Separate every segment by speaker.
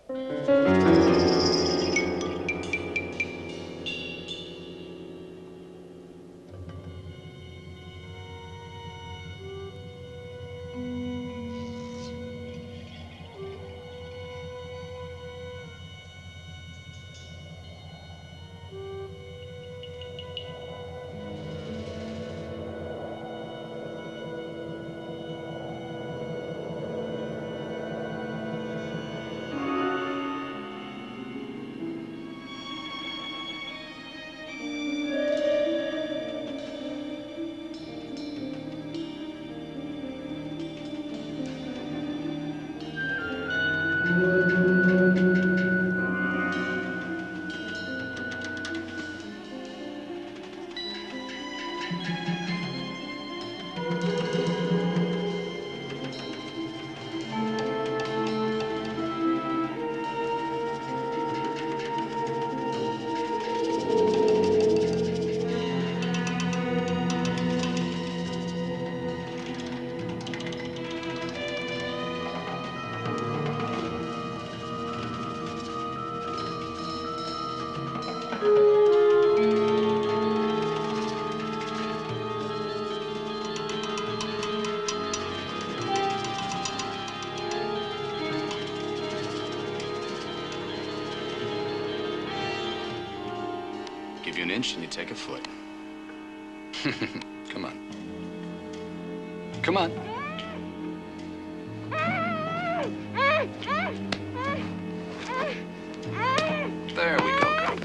Speaker 1: Give you an inch and you take a foot. Come on. Come on. There we go, girl.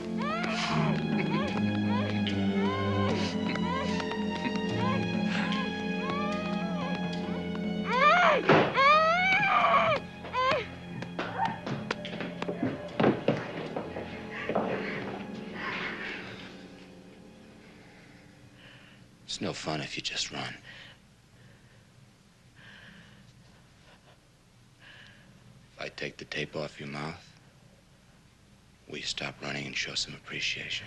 Speaker 1: It's no fun if you just run. If I take the tape off your mouth, will you stop running and show some appreciation?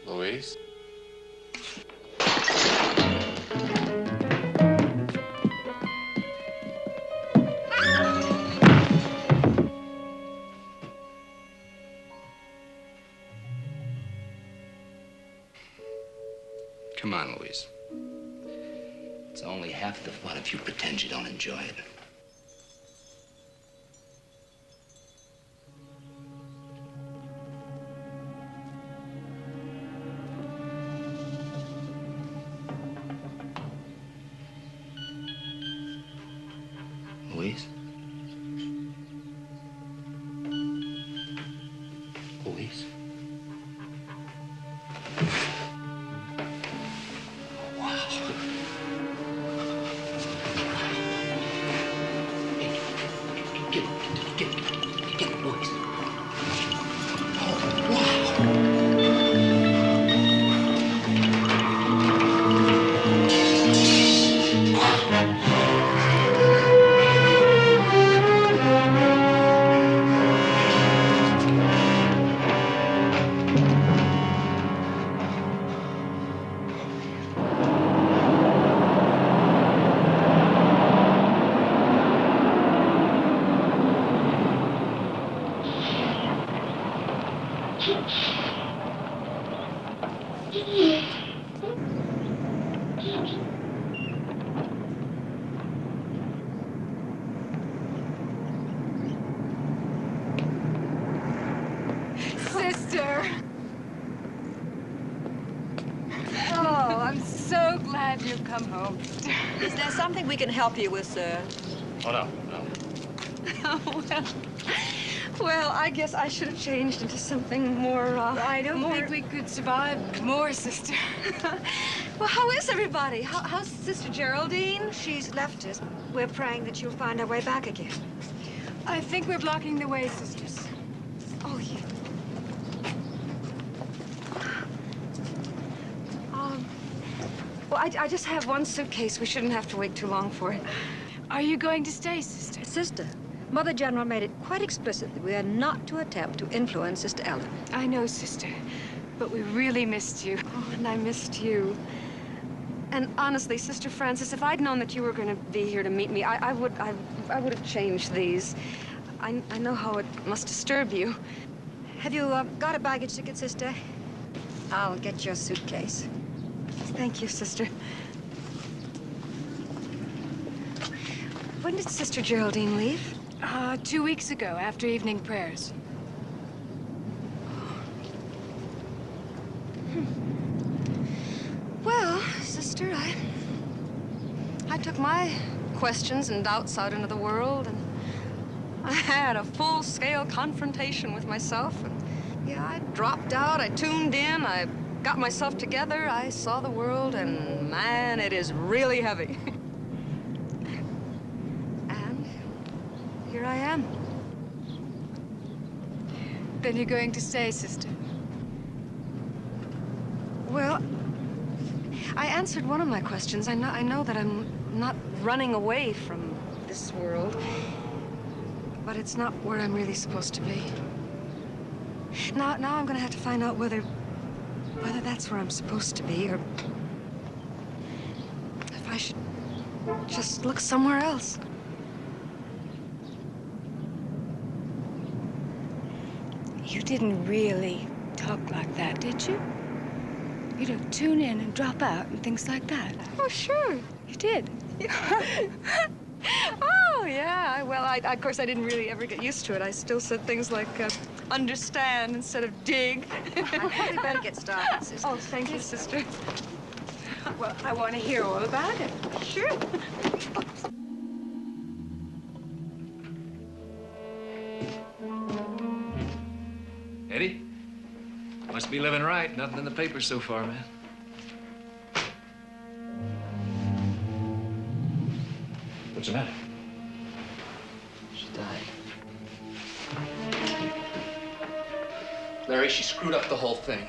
Speaker 1: Louise? Come on, Louise. It's only half the fun if you pretend you don't enjoy it. Louise? Louise? Wow. Hey, get it, Louise. Oh, wow.
Speaker 2: Sister! Oh, I'm so glad you've come home.
Speaker 3: Is there something we can help you with, sir?
Speaker 1: Oh, no, no.
Speaker 2: Oh, well,
Speaker 3: Well, I guess I should have changed into something more,
Speaker 2: I don't think we could survive more, sister.
Speaker 3: Well, how is everybody? How's Sister Geraldine?
Speaker 4: She's left us. We're praying that she'll find her way back again.
Speaker 2: I think we're blocking the way, sisters.
Speaker 3: Oh, yeah. Well, I just have one suitcase. We shouldn't have to wait too long for it.
Speaker 2: Are you going to stay, sister?
Speaker 4: Sister, Mother General made it quite explicit that we are not to attempt to influence Sister Ellen.
Speaker 2: I know, sister, but we really missed you.
Speaker 3: Oh, and I missed you. And honestly, Sister Frances, if I'd known that you were going to be here to meet me, I would have changed these. I know how it must disturb you.
Speaker 4: Have you got a baggage ticket, Sister? I'll get your suitcase.
Speaker 3: Thank you, Sister. When did Sister Geraldine leave?
Speaker 2: 2 weeks ago, after evening prayers.
Speaker 3: Well, Sister, I took my questions and doubts out into the world, and I had a full-scale confrontation with myself. And yeah, I dropped out, I tuned in, I got myself together, I saw the world, and man, it is really heavy. And here I am.
Speaker 2: Then you're going to stay, sister?
Speaker 3: Well, I answered one of my questions. I know that I'm not running away from this world, but it's not where I'm really supposed to be. Now I'm gonna have to find out whether that's where I'm supposed to be, or if I should just look somewhere else.
Speaker 2: You didn't really talk like that, did you? You know, tune in and drop out and things like that.
Speaker 3: Oh, sure.
Speaker 2: You did.
Speaker 3: Oh, yeah. Well, of course, I didn't really ever get used to it. I still said things like, understand instead of dig.
Speaker 4: I think we better get started, Sister.
Speaker 3: Oh, thank you, Sister.
Speaker 2: Well, I want to hear all about it.
Speaker 3: Sure.
Speaker 5: Eddie? Must be living right. Nothing in the papers so far, man. What's the matter?
Speaker 1: She died. Larry, she screwed up the whole thing.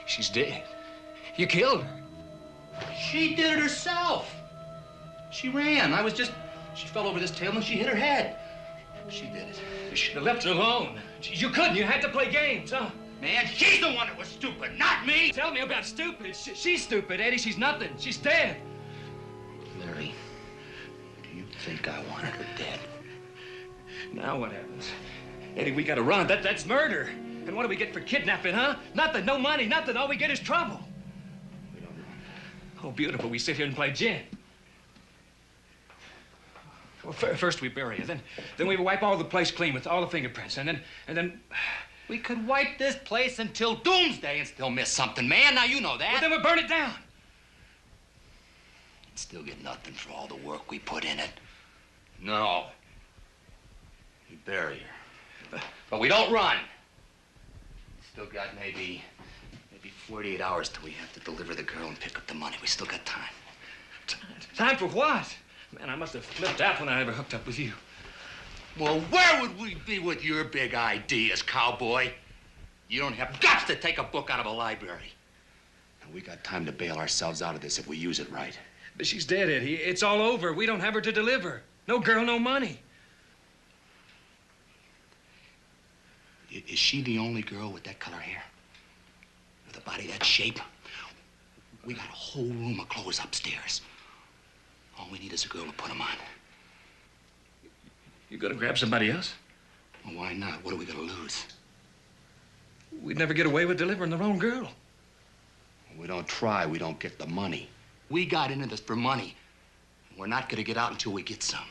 Speaker 5: She's dead. You killed her.
Speaker 1: She did it herself. She ran. She fell over this table and she hit her head. She did it.
Speaker 5: You should have left her alone. You couldn't. You had to play games, huh?
Speaker 1: Man, she's the one that was stupid, not me.
Speaker 5: Tell me about stupid. She's stupid, Eddie. She's nothing. She's dead.
Speaker 1: Larry, do you think I wanted her dead?
Speaker 5: Now what happens? Eddie, we gotta run. That's murder. And what do we get for kidnapping, huh? Nothing. No money. Nothing. All we get is trouble.
Speaker 1: We don't run.
Speaker 5: Oh, beautiful. We sit here and play gin. Well, first we bury her. Then we wipe all the place clean with all the fingerprints. And then...
Speaker 1: We could wipe this place until doomsday and still miss something, man. Now you know that.
Speaker 5: Well, then we burn it down.
Speaker 1: And still get nothing for all the work we put in it. No. We bury her. But we don't run. Still got maybe 48 hours till we have to deliver the girl and pick up the money. We still got time.
Speaker 5: Time for what? Man, I must have flipped out when I ever hooked up with you.
Speaker 1: Well, where would we be with your big ideas, cowboy? You don't have guts to take a book out of a library. And we got time to bail ourselves out of this if we use it right.
Speaker 5: But she's dead, Eddie. It's all over. We don't have her to deliver. No girl, no money.
Speaker 1: Is she the only girl with that color hair? With a body that shape? We got a whole room of clothes upstairs. All we need is a girl to put them on.
Speaker 5: You gonna grab somebody else?
Speaker 1: Well, why not? What are we gonna lose?
Speaker 5: We'd never get away with delivering the wrong girl.
Speaker 1: We don't try, we don't get the money. We got into this for money. We're not gonna get out until we get some.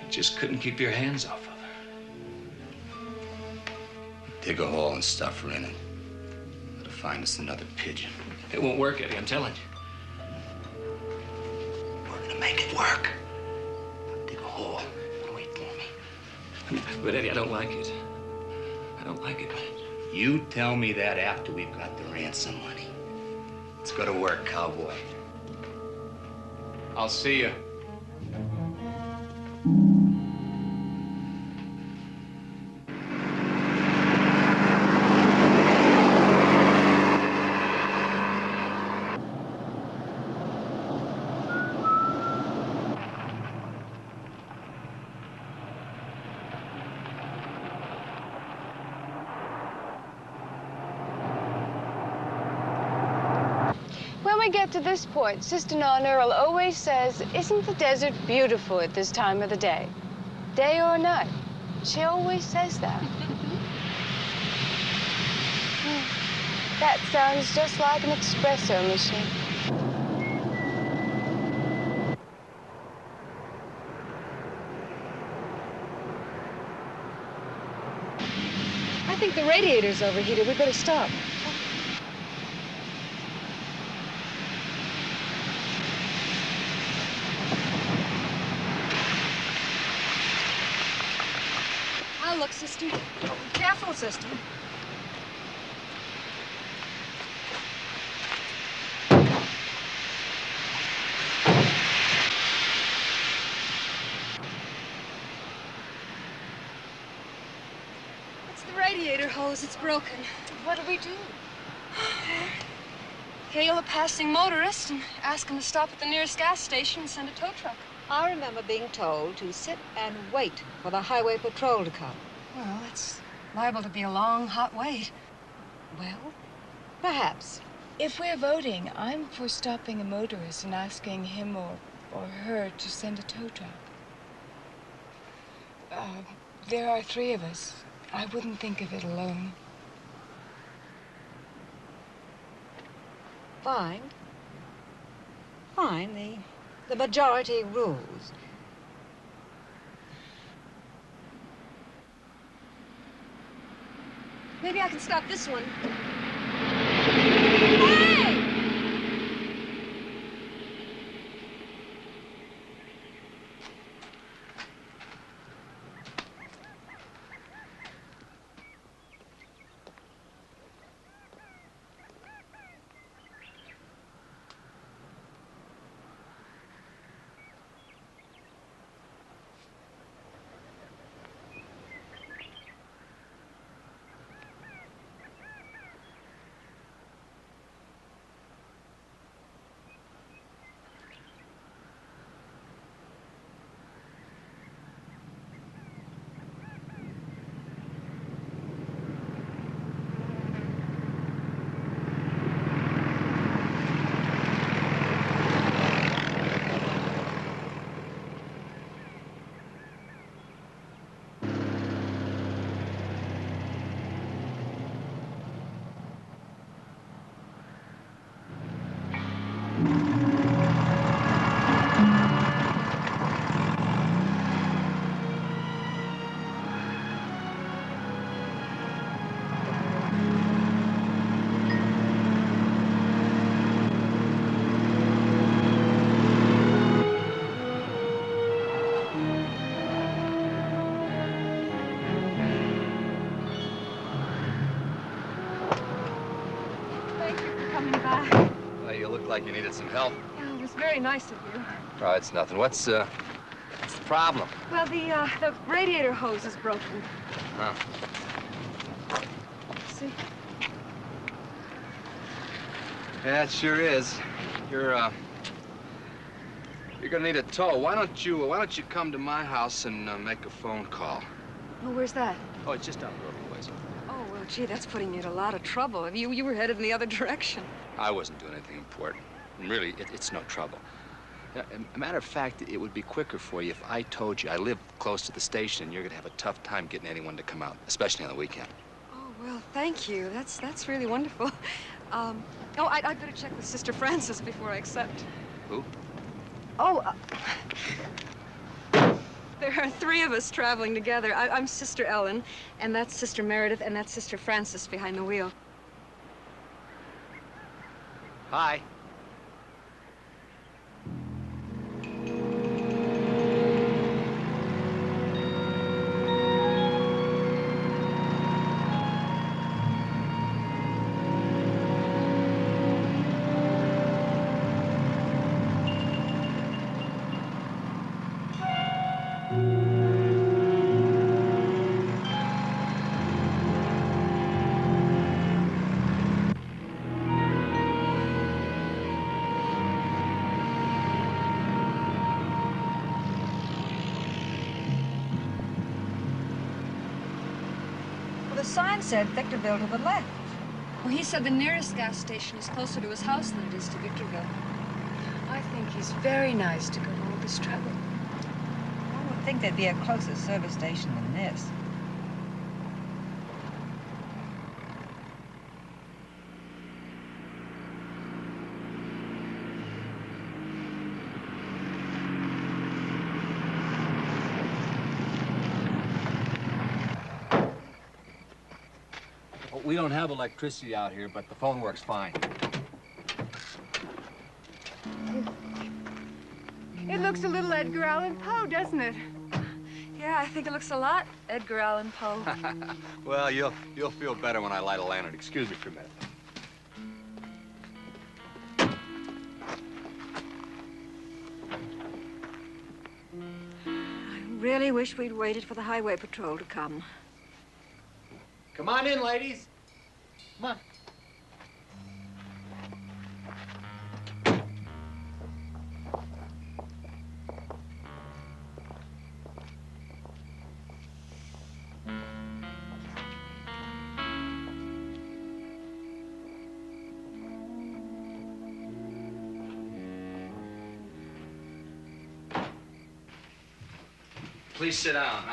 Speaker 5: You just couldn't keep your hands off of her.
Speaker 1: Dig a hole and stuff her in it. Let her find us another pigeon.
Speaker 5: It won't work, Eddie, I'm telling you.
Speaker 1: We're gonna make it work. Dig a hole and wait for me.
Speaker 5: But, Eddie, I don't like it. I don't like it.
Speaker 1: You tell me that after we've got the ransom money. Let's go to work, cowboy. I'll see you.
Speaker 2: When we get to this point, Sister Non Earl always says, isn't the desert beautiful at this time of the day? Day or night? She always says that. That sounds just like an espresso machine.
Speaker 4: I think the radiator's overheated. We better stop. I'll look, sister. Oh, careful, sister. It's the radiator hose. It's broken.
Speaker 2: What do we do?
Speaker 3: Hail a passing motorist and ask him to stop at the nearest gas station and send a tow truck.
Speaker 4: I remember being told to sit and wait for the highway patrol to come.
Speaker 3: Well, it's liable to be a long, hot wait.
Speaker 4: Well, perhaps.
Speaker 2: If we're voting, I'm for stopping a motorist and asking him or her to send a tow truck. There are 3 of us. I wouldn't think of it alone.
Speaker 4: Fine. Fine. The majority rules. Maybe I can stop this one. Hey!
Speaker 1: You look like you needed some help.
Speaker 3: Yeah, it was very nice of you.
Speaker 1: Oh, it's nothing. What's the problem?
Speaker 3: Well, the radiator hose is broken.
Speaker 1: Huh.
Speaker 3: See?
Speaker 1: Yeah, it sure is. You're gonna need a tow. Why don't you come to my house and make a phone call?
Speaker 3: Oh, where's that?
Speaker 1: Oh, it's just down the road a ways.
Speaker 3: Oh, well, gee, that's putting you in a lot of trouble. You were headed in the other direction.
Speaker 1: I wasn't doing anything important. And really, it's no trouble. A matter of fact, it would be quicker for you if I told you I live close to the station and you're gonna have a tough time getting anyone to come out, especially on the weekend.
Speaker 3: Oh, well, thank you. That's really wonderful. I'd better check with Sister Frances before I accept.
Speaker 1: Who?
Speaker 3: Oh, there are 3 of us traveling together. I'm Sister Ellen, and that's Sister Meredith, and that's Sister Frances behind the wheel.
Speaker 1: Hi.
Speaker 4: Well, the sign said Victorville to the left.
Speaker 3: Well, he said the nearest gas station is closer to his house than it is to Victorville.
Speaker 2: I think he's very nice to go to all this trouble.
Speaker 4: I would think there'd be a closer service station than this.
Speaker 6: We don't have electricity out here, but the phone works fine.
Speaker 2: It looks a little Edgar Allan Poe, doesn't it?
Speaker 3: Yeah, I think it looks a lot Edgar Allan Poe.
Speaker 6: Well, you'll feel better when I light a lantern. Excuse me for a minute.
Speaker 4: I really wish we'd waited for the highway patrol to come.
Speaker 6: Come on in, ladies. Come on.
Speaker 1: Please sit down.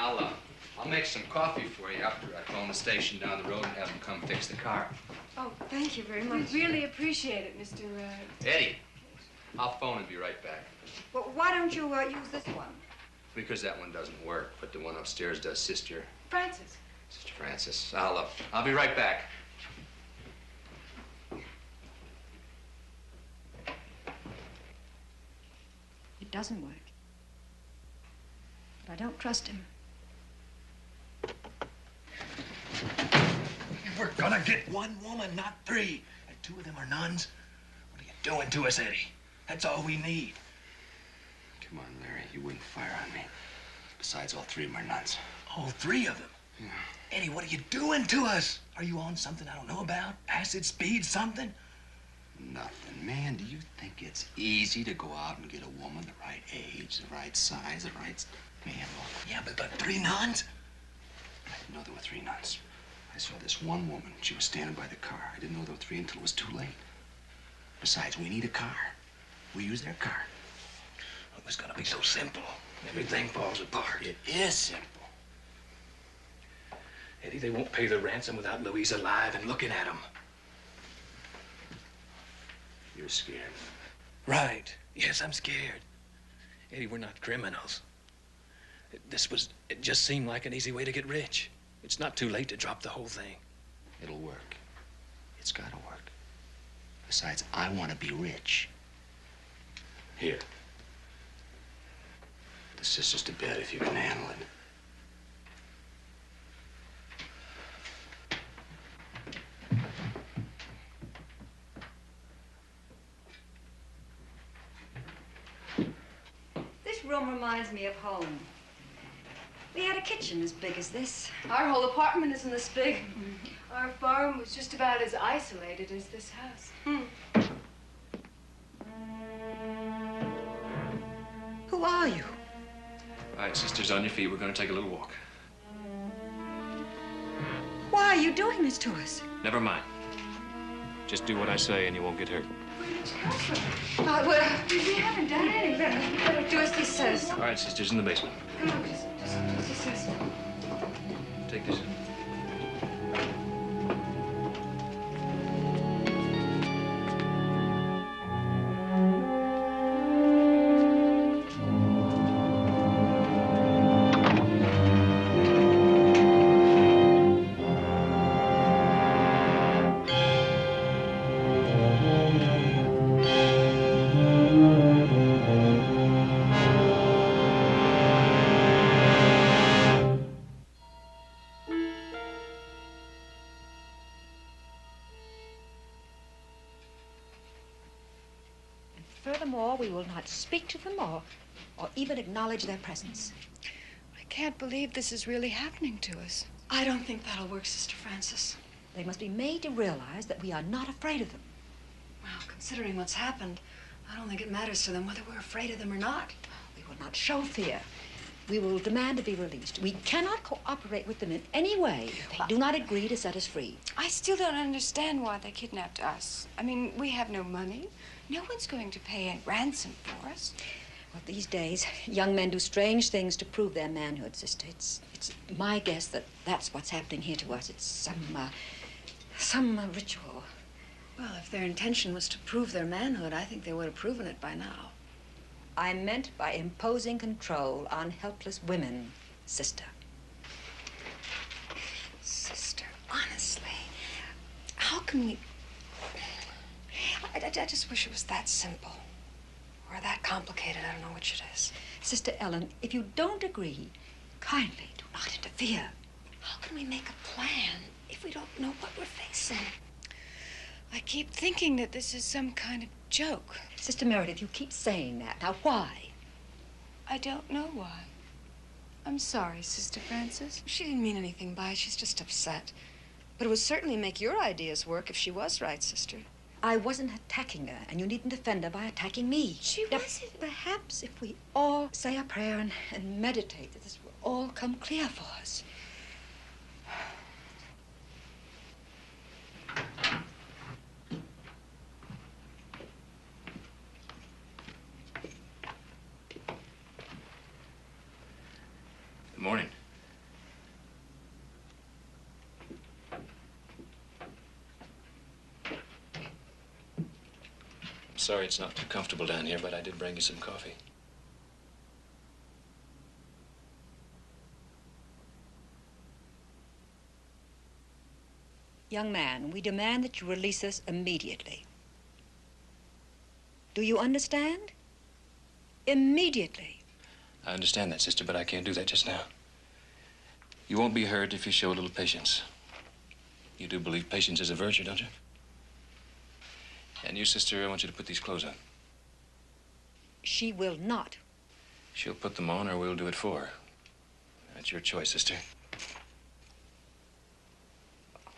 Speaker 1: I'll make some coffee for you after I phone the station down the road and have them come fix the car.
Speaker 3: Oh, thank you very
Speaker 2: We
Speaker 3: much.
Speaker 2: really appreciate it, Mr.
Speaker 1: Eddie, I'll phone and be right back.
Speaker 4: Well, why don't you use this one?
Speaker 1: Because that one doesn't work, but the one upstairs does, Sister
Speaker 2: Francis.
Speaker 1: Francis. I'll be right back.
Speaker 4: It doesn't work. But I don't trust him.
Speaker 5: We're gonna get one woman, not three. And two of them are nuns. What are you doing to us, Eddie? That's all we need.
Speaker 1: Come on, Larry. You wouldn't fire on me. Besides, all three of them are nuns.
Speaker 5: All three of them?
Speaker 1: Yeah.
Speaker 5: Eddie, what are you doing to us? Are you on something I don't know about? Acid, speed, something?
Speaker 1: Nothing. Man, do you think it's easy to go out and get a woman the right age, the right size, the right... Man, look.
Speaker 5: Yeah, but three nuns?
Speaker 1: I didn't know there were three nuns. I saw this one woman. She was standing by the car. I didn't know there were three until it was too late. Besides, we need a car. We use their car.
Speaker 5: It was gonna be so simple. Everything falls apart.
Speaker 1: It is simple.
Speaker 5: Eddie, they won't pay the ransom without Louise alive and looking at him.
Speaker 1: You're scared.
Speaker 5: Right. Yes, I'm scared. Eddie, we're not criminals. It just seemed like an easy way to get rich. It's not too late to drop the whole thing.
Speaker 1: It'll work. It's gotta work. Besides, I want to be rich. Here. The sister's to bed if you can handle it.
Speaker 4: This room reminds me of home. We had a kitchen as big as this.
Speaker 3: Our whole apartment isn't this big.
Speaker 2: Our farm was just about as isolated as this house.
Speaker 4: Who are you?
Speaker 5: All right, sisters, on your feet. We're gonna take a little walk.
Speaker 4: Why are you doing this to us?
Speaker 5: Never mind. Just do what I say and you won't get hurt.
Speaker 3: We haven't done anything. You better do as he says.
Speaker 5: All right, sisters, in the basement.
Speaker 3: Come on, just do as he says.
Speaker 5: Take this.
Speaker 4: will not speak to them or even acknowledge their presence.
Speaker 2: I can't believe this is really happening to us.
Speaker 3: I don't think that'll work, Sister Francis.
Speaker 4: They must be made to realize that we are not afraid of them.
Speaker 3: Well, considering what's happened, I don't think it matters to them whether we're afraid of them or not.
Speaker 4: We will not show fear. We will demand to be released. We cannot cooperate with them in any way if they do not agree to set us free.
Speaker 2: I still don't understand why they kidnapped us. I mean, we have no money. No one's going to pay a ransom for us.
Speaker 4: Well, these days, young men do strange things to prove their manhood, sister. It's my guess that that's what's happening here to us. It's some ritual.
Speaker 3: Well, if their intention was to prove their manhood, I think they would have proven it by now.
Speaker 4: I meant by imposing control on helpless women, sister.
Speaker 3: Sister, honestly, how can we... I just wish it was that simple. Or that complicated. I don't know which it is.
Speaker 4: Sister Ellen, if you don't agree, kindly do not interfere.
Speaker 3: How can we make a plan if we don't know what we're facing?
Speaker 2: I keep thinking that this is some kind of joke.
Speaker 4: Sister Meredith, you keep saying that. Now, why?
Speaker 2: I don't know why. I'm sorry, Sister Francis.
Speaker 3: She didn't mean anything by it. She's just upset. But it would certainly make your ideas work if she was right, Sister.
Speaker 4: I wasn't attacking her, and you needn't defend her by attacking me.
Speaker 2: She
Speaker 4: Now,
Speaker 2: wasn't.
Speaker 4: Perhaps if we all say a prayer and meditate, that this will all come clear for us.
Speaker 5: Good morning. I'm sorry it's not too comfortable down here, but I did bring you some coffee.
Speaker 4: Young man, we demand that you release us immediately. Do you understand? Immediately.
Speaker 5: I understand that, sister, but I can't do that just now. You won't be hurt if you show a little patience. You do believe patience is a virtue, don't you? And you, sister, I want you to put these clothes on.
Speaker 4: She will not.
Speaker 5: She'll put them on or we'll do it for her. That's your choice, sister.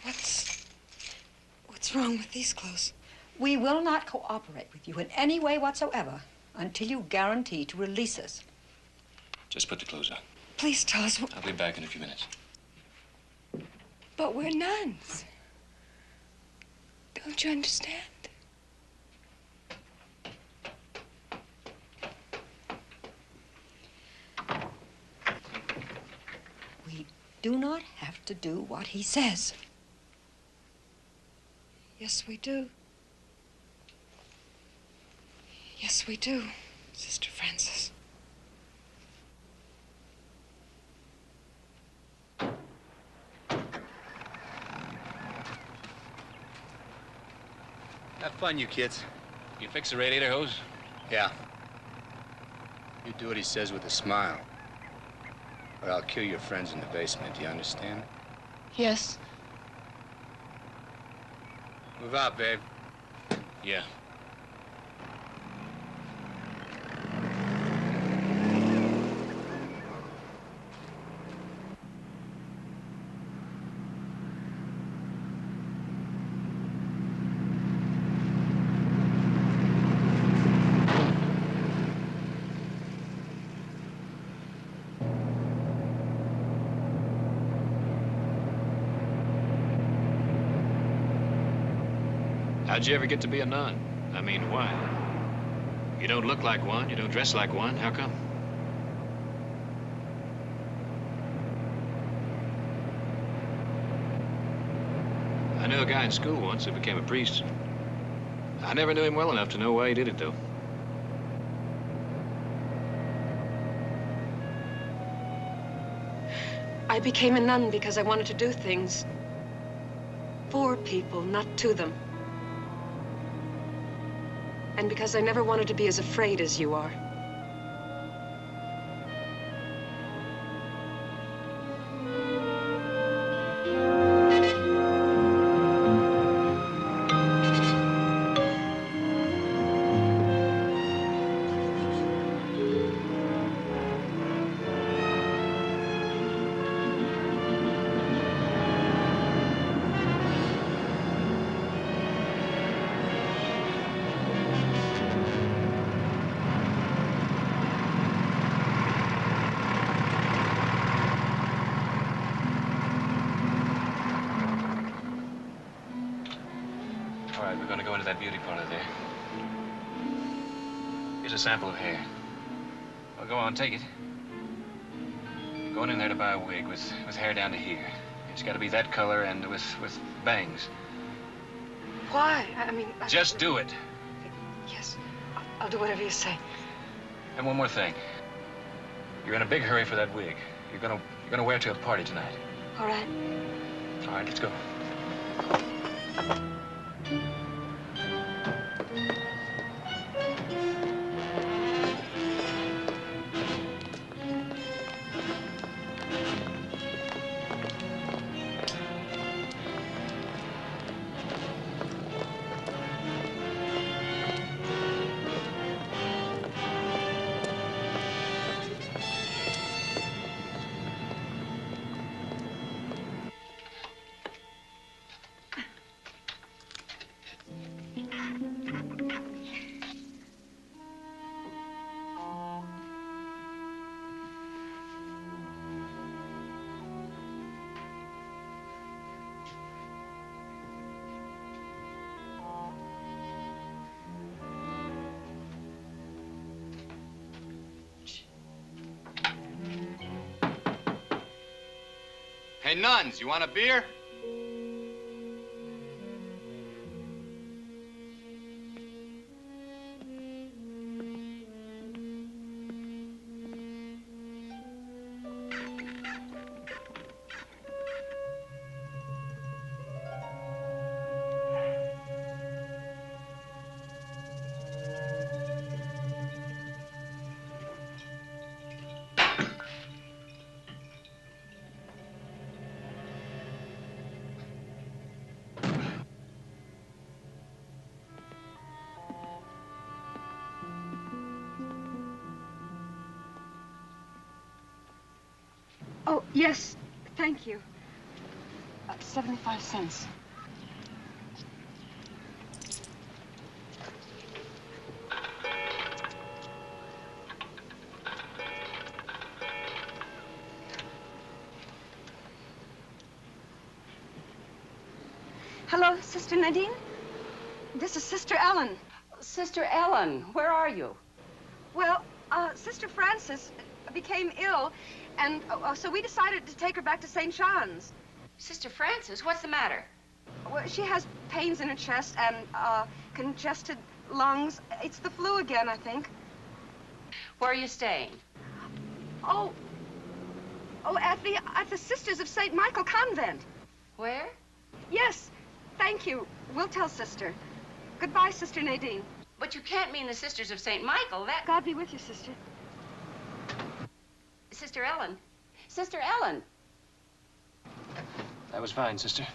Speaker 3: What's wrong with these clothes?
Speaker 4: We will not cooperate with you in any way whatsoever until you guarantee to release us.
Speaker 5: Just put the clothes on.
Speaker 3: Please tell us.
Speaker 5: I'll be back in a few minutes.
Speaker 2: But we're nuns. Don't you understand?
Speaker 4: We do not have to do what he says.
Speaker 3: Yes, we do. Yes, we do, Sister Francis.
Speaker 6: Have fun, you kids.
Speaker 5: You fix the radiator hose?
Speaker 6: Yeah. You do what he says with a smile, or I'll kill your friends in the basement. Do you understand?
Speaker 2: Yes.
Speaker 6: Move out, babe.
Speaker 5: Yeah.
Speaker 7: How'd you ever get to be a nun? I mean, why? You don't look like one, you don't dress like one. How come? I knew a guy in school once who became a priest. I never knew him well enough to know why he did it, though.
Speaker 3: I became a nun because I wanted to do things for people, not to them. And because I never wanted to be as afraid as you are.
Speaker 7: that beauty parlor there. Here's a sample of hair. Well, go on, take it. You're going in there to buy a wig with hair down to here. It's got to be that color and with bangs.
Speaker 3: Why? I mean...
Speaker 7: Just do it.
Speaker 3: Yes, I'll do whatever you say.
Speaker 7: And one more thing. You're in a big hurry for that wig. You're gonna wear it to a party tonight.
Speaker 3: All right.
Speaker 7: All right, let's go.
Speaker 1: Hey, nuns, you want a beer?
Speaker 3: Oh, yes. Thank you. 75 cents. Hello, Sister Nadine. This is Sister Ellen.
Speaker 8: Sister Ellen, where are you?
Speaker 3: Well, Sister Frances became ill, and so we decided to take her back to St. John's.
Speaker 8: Sister Frances, what's the matter?
Speaker 3: Well, she has pains in her chest and congested lungs. It's the flu again, I think.
Speaker 8: Where are you staying?
Speaker 3: Oh, at the Sisters of St. Michael Convent.
Speaker 8: Where?
Speaker 3: Yes, thank you. We'll tell Sister. Goodbye, Sister Nadine.
Speaker 8: But you can't mean the Sisters of St. Michael. That...
Speaker 3: God be with you, Sister.
Speaker 8: Sister Ellen. Sister Ellen.
Speaker 7: That was fine, sister.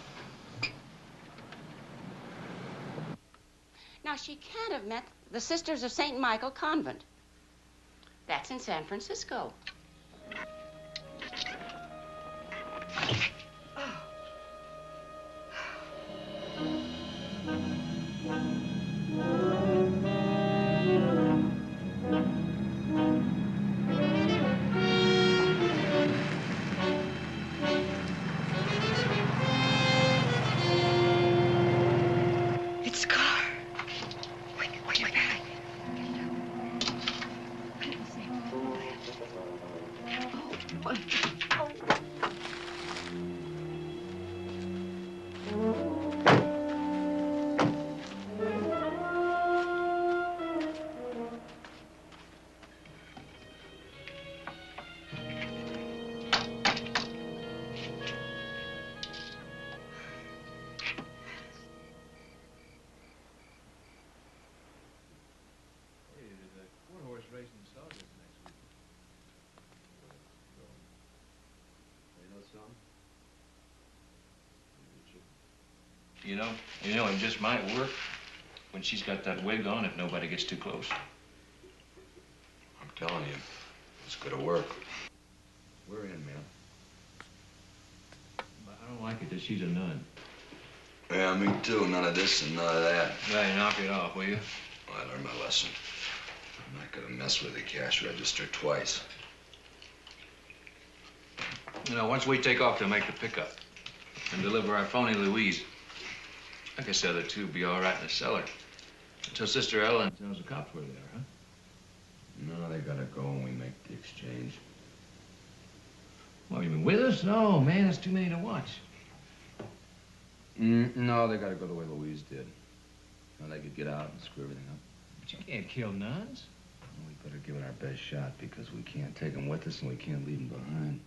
Speaker 8: Now, she can't have meant the Sisters of St. Michael Convent. That's in San Francisco.
Speaker 3: It's a car. Quick, back.
Speaker 5: You know, it just might work when she's got that wig on if nobody gets too close.
Speaker 1: I'm telling you, it's gonna work. We're in, man.
Speaker 5: But I don't like it that she's a nun.
Speaker 1: Yeah, me too. None of this and none of that.
Speaker 5: Hey, knock it off, will you?
Speaker 1: Well, I learned my lesson. I'm not gonna mess with the cash register twice.
Speaker 5: You know, once we take off to make the pickup and deliver our phony Louise, I guess the other two will be all right in the cellar. Till Sister Ellen tells the cops where they are, huh?
Speaker 1: No, they gotta go when we make the exchange.
Speaker 5: Well, you mean with us? No, man, that's too many to watch.
Speaker 1: No, they gotta go the way Louise did. Now they could get out and screw everything up.
Speaker 5: But you can't kill nuns.
Speaker 1: Well, we better give it our best shot because we can't take them with us and we can't leave them behind.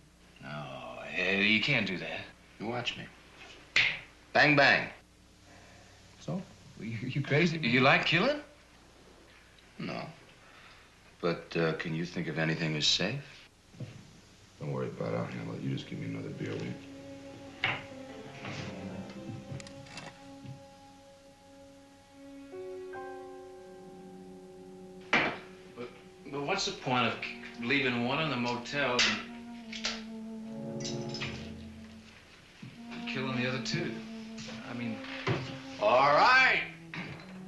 Speaker 5: No, you can't do that.
Speaker 1: You watch me. Bang, bang.
Speaker 5: So? You crazy? You like killing?
Speaker 1: No. But can you think of anything as safe? Don't worry about it. I'll handle it. You just give me another beer, will you?
Speaker 5: But what's the point of leaving one in the motel and killing the other two? I mean...
Speaker 1: All right.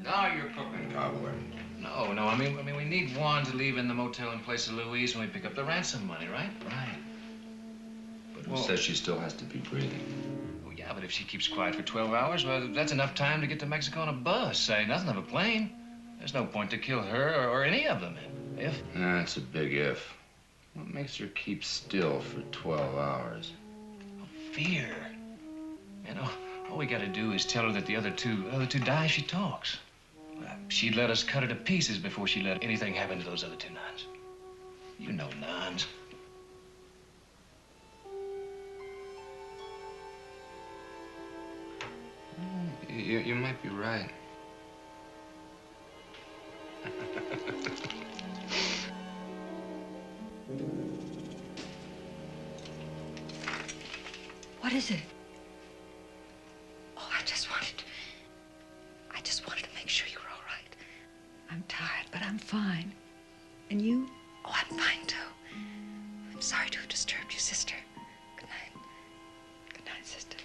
Speaker 1: Now you're cooking, cowboy.
Speaker 5: No, I mean, we need Juan to leave in the motel in place of Louise when we pick up the ransom money, right?
Speaker 1: Right. But who says she still has to be breathing?
Speaker 5: Well, yeah, but if she keeps quiet for 12 hours, well, that's enough time to get to Mexico on a bus, say nothing of a plane. There's no point to kill her or any of them, if.
Speaker 1: That's a big if. What makes her keep still for 12 hours?
Speaker 5: Fear. You know, all we gotta do is tell her that the other two die if she talks. She'd let us cut her to pieces before she let anything happen to those other two nuns. You know nuns.
Speaker 1: You might be right.
Speaker 4: What is it? Oh, I just wanted to make sure you were all right. I'm tired, but I'm fine. And you? Oh, I'm fine, too. I'm sorry to have disturbed you, sister. Good night. Good night, sister.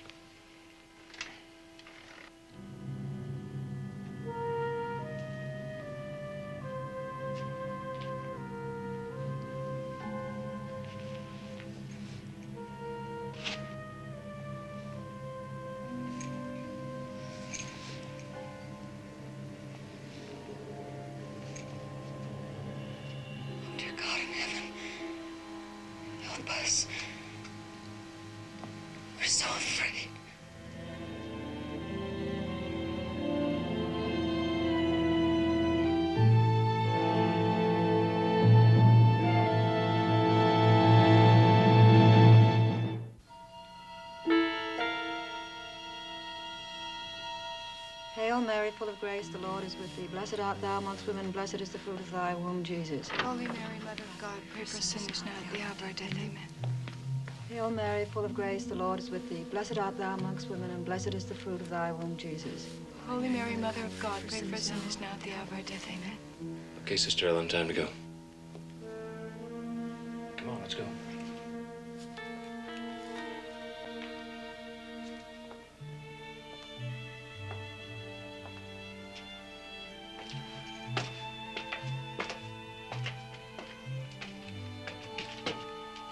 Speaker 4: Us. We're so afraid. Hail Mary, full of grace, the Lord is with thee. Blessed art thou amongst women, blessed is the fruit of thy womb, Jesus.
Speaker 2: Holy Mary, Mother of God, pray for us sinners now at the hour of our death. Amen.
Speaker 4: Hail Mary, full of grace, the Lord is with thee. Blessed art thou amongst women, and blessed is the fruit of thy womb, Jesus.
Speaker 2: Holy Mary, Mother of God, pray for us sinners now at the hour of our death. Amen.
Speaker 5: Okay, Sister Ellen, time to go. Come on, let's go.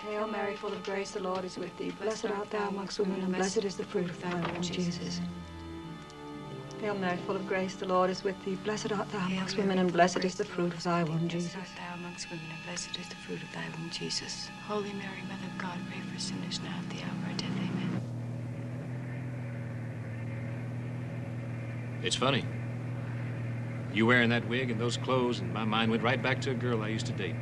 Speaker 4: Hail Mary, full of grace, the Lord is with thee. Blessed art thou amongst women, and blessed is the fruit of thy womb, Jesus. Hail Mary, full of grace, the Lord is with thee. Blessed art thou amongst women, and blessed is the fruit of thy womb, Jesus.
Speaker 2: Blessed art thou amongst women, and blessed is the fruit of thy womb, Jesus. Holy Mary, Mother of God, pray for us sinners now at the hour of our death. Amen.
Speaker 7: It's funny. You wearing that wig and those clothes, and my mind went right back to a girl I used to date.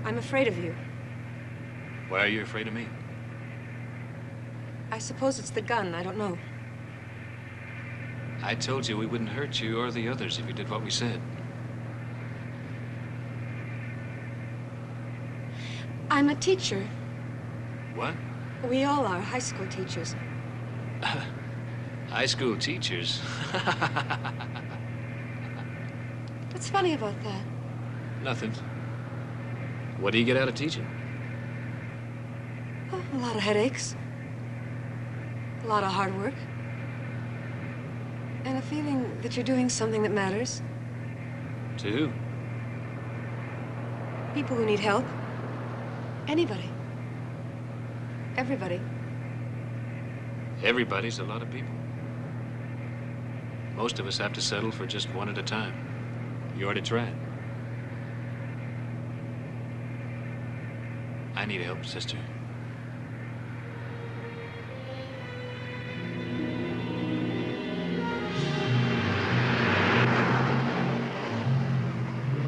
Speaker 3: I'm afraid of you.
Speaker 7: Why are you afraid of me?
Speaker 3: I suppose it's the gun. I don't know.
Speaker 7: I told you we wouldn't hurt you or the others if you did what we said.
Speaker 3: I'm a teacher.
Speaker 7: What?
Speaker 3: We all are high school teachers.
Speaker 7: High school teachers?
Speaker 3: What's funny about that?
Speaker 7: Nothing. What do you get out of teaching?
Speaker 3: Oh, a lot of headaches. A lot of hard work. And a feeling that you're doing something that matters.
Speaker 7: To who?
Speaker 3: People who need help. Anybody. Everybody.
Speaker 7: Everybody's a lot of people.
Speaker 5: Most of us have to settle for just one at a time. You already tried. I need help, sister.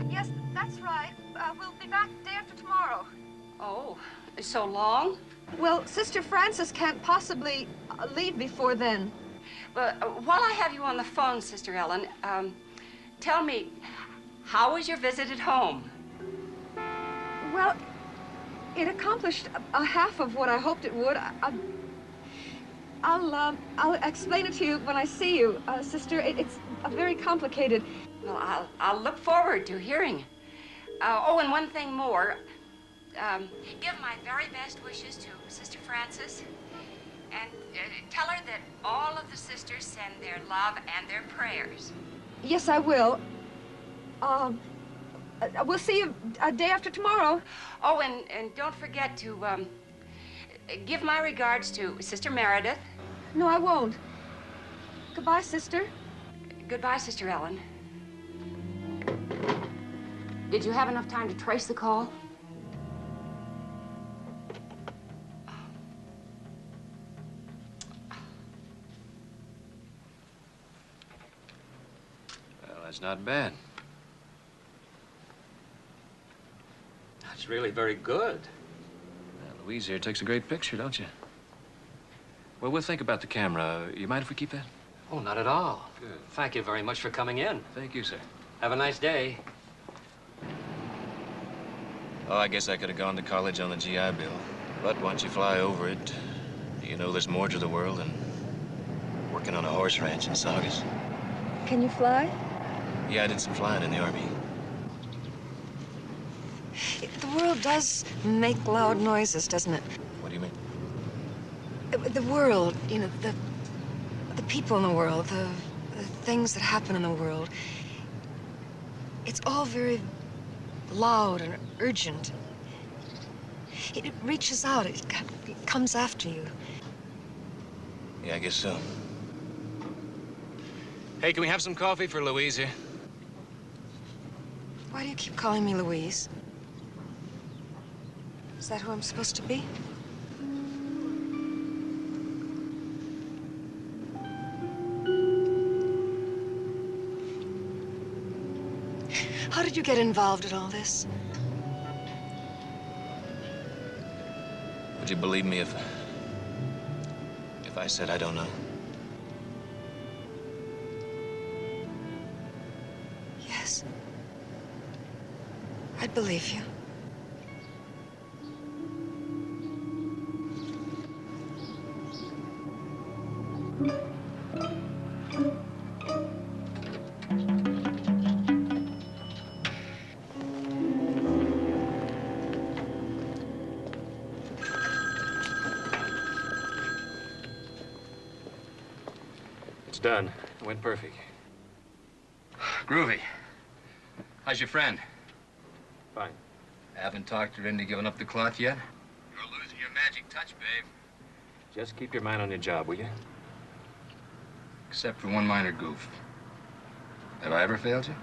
Speaker 3: Yes, that's right. We'll be back day after tomorrow.
Speaker 8: Oh, so long?
Speaker 3: Well, Sister Frances can't possibly leave before then.
Speaker 8: Well, while I have you on the phone, Sister Ellen, tell me, how was your visit at home?
Speaker 3: Well, it accomplished a half of what I hoped it would. I'll explain it to you when I see you, Sister. It's very complicated.
Speaker 8: Well, I'll look forward to hearing. Oh, and one thing more. Give my very best wishes to Sister Frances, and tell her that all of the sisters send their love and their prayers.
Speaker 3: Yes, I will. We'll see you a day after tomorrow.
Speaker 8: Oh, and don't forget to give my regards to Sister Meredith.
Speaker 3: No, I won't. Goodbye, Sister.
Speaker 8: Goodbye, Sister Ellen. Did you have enough time to trace the call?
Speaker 5: Well, that's not bad.
Speaker 7: That's really very good.
Speaker 5: Now, Louise here takes a great picture, don't you? Well, we'll think about the camera. You mind if we keep that?
Speaker 7: Oh, not at all.
Speaker 5: Good.
Speaker 7: Thank you very much for coming in.
Speaker 5: Thank you, sir.
Speaker 7: Have a nice day.
Speaker 5: Oh, I guess I could have gone to college on the GI Bill. But once you fly over it, you know there's more to the world than working on a horse ranch in Saugus.
Speaker 3: Can you fly?
Speaker 5: Yeah, I did some flying in the Army.
Speaker 3: The world does make loud noises, doesn't it?
Speaker 5: What do you mean?
Speaker 3: The world, you know, the people in the world, the things that happen in the world. It's all very loud and urgent. It reaches out. It comes after you.
Speaker 5: Yeah, I guess so. Hey, can we have some coffee for Louise here?
Speaker 3: Why do you keep calling me Louise? Is that who I'm supposed to be? How did you get involved in all this?
Speaker 5: Would you believe me if I said I don't know?
Speaker 3: Yes. I'd believe you.
Speaker 5: It's done. It went perfect.
Speaker 1: Groovy. How's your friend?
Speaker 5: Fine.
Speaker 1: Haven't talked her into giving up the cloth yet? You're losing your magic touch, babe.
Speaker 5: Just keep your mind on your job, will you?
Speaker 1: Except for one minor goof. Have I ever failed you?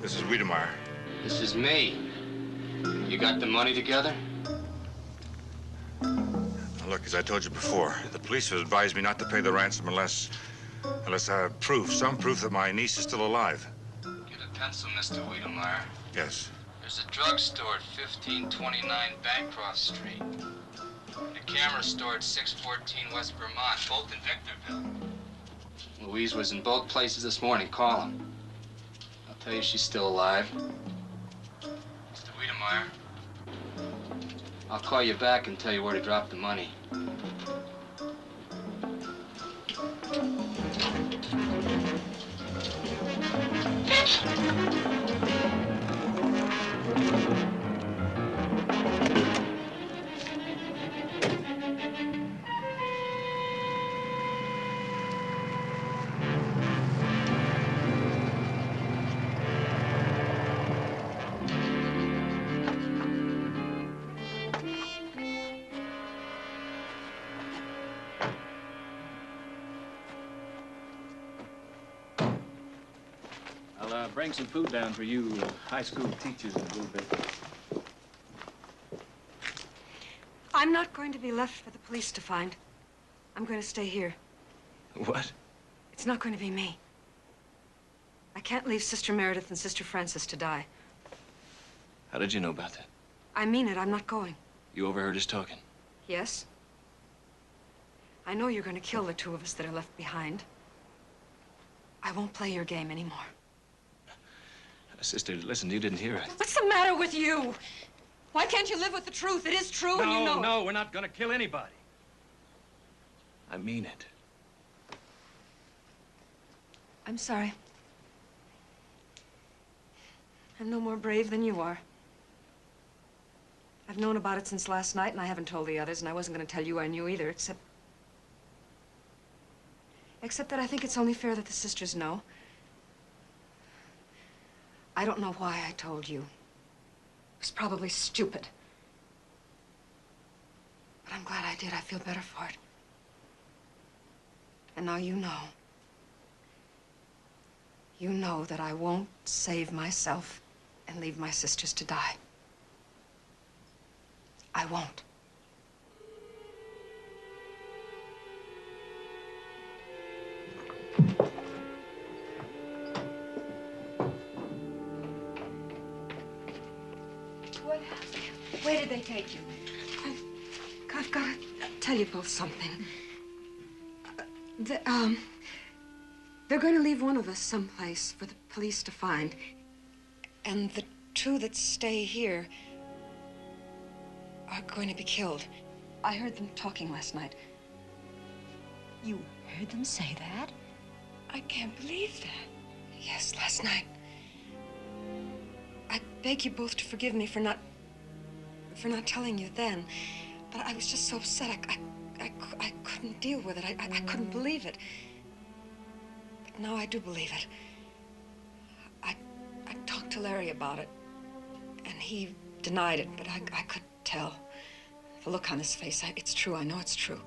Speaker 6: This is Wiedemeyer.
Speaker 1: This is me. You got the money together?
Speaker 6: Now, look, as I told you before, the police have advised me not to pay the ransom unless I have proof, some proof that my niece is still alive.
Speaker 1: Get a pencil, Mr. Wiedemeyer.
Speaker 6: Yes.
Speaker 1: There's a drugstore at 1529 Bancroft Street. And a camera store at 614 West Vermont, both in Victorville. Louise was in both places this morning. Call him. I'll tell you she's still alive. Mr. Wiedemeyer, I'll call you back and tell you where to drop the money.
Speaker 5: Yes. I'll bring some food down for you high school teachers in a little bit.
Speaker 3: I'm not going to be left for the police to find. I'm going to stay here.
Speaker 5: What?
Speaker 3: It's not going to be me. I can't leave Sister Meredith and Sister Frances to die.
Speaker 5: How did you know about that?
Speaker 3: I mean it. I'm not going.
Speaker 5: You overheard us talking.
Speaker 3: Yes? I know you're going to kill the two of us that are left behind. I won't play your game anymore.
Speaker 5: Sister, listen, you didn't hear it.
Speaker 3: What's the matter with you? Why can't you live with the truth? It is true, and you know it.
Speaker 9: No, we're not gonna kill anybody.
Speaker 5: I mean it.
Speaker 3: I'm sorry. I'm no more brave than you are. I've known about it since last night, and I haven't told the others, and I wasn't going to tell you I knew either, except that I think it's only fair that the sisters know. I don't know why I told you. It was probably stupid. But I'm glad I did. I feel better for it. And now you know. You know that I won't save myself and leave my sisters to die. I won't.
Speaker 2: What happened? Where did they take you?
Speaker 3: I've got to tell you both something. They're going to leave one of us someplace for the police to find. And the two that stay here are going to be killed. I heard them talking last night.
Speaker 4: You heard them say that?
Speaker 3: I can't believe that. Yes, last night. I beg you both to forgive me for not telling you then. But I was just so upset. I couldn't deal with it. I couldn't believe it. But now I do believe it. I talked to Larry about it, and he denied it, but I could tell. The look on his face, it's true. I know it's true.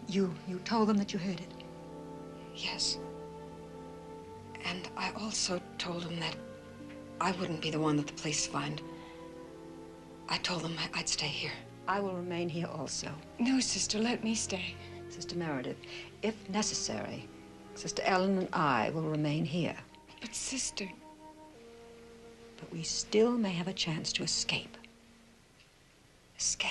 Speaker 4: You told them that you heard it?
Speaker 3: Yes. And I also told him that I wouldn't be the one that the police find. I told them I'd stay here.
Speaker 4: I will remain here also.
Speaker 2: No, sister, let me stay.
Speaker 4: Sister Meredith, if necessary, Sister Ellen and I will remain here.
Speaker 2: But, sister...
Speaker 4: But we still may have a chance to escape.
Speaker 3: Escape.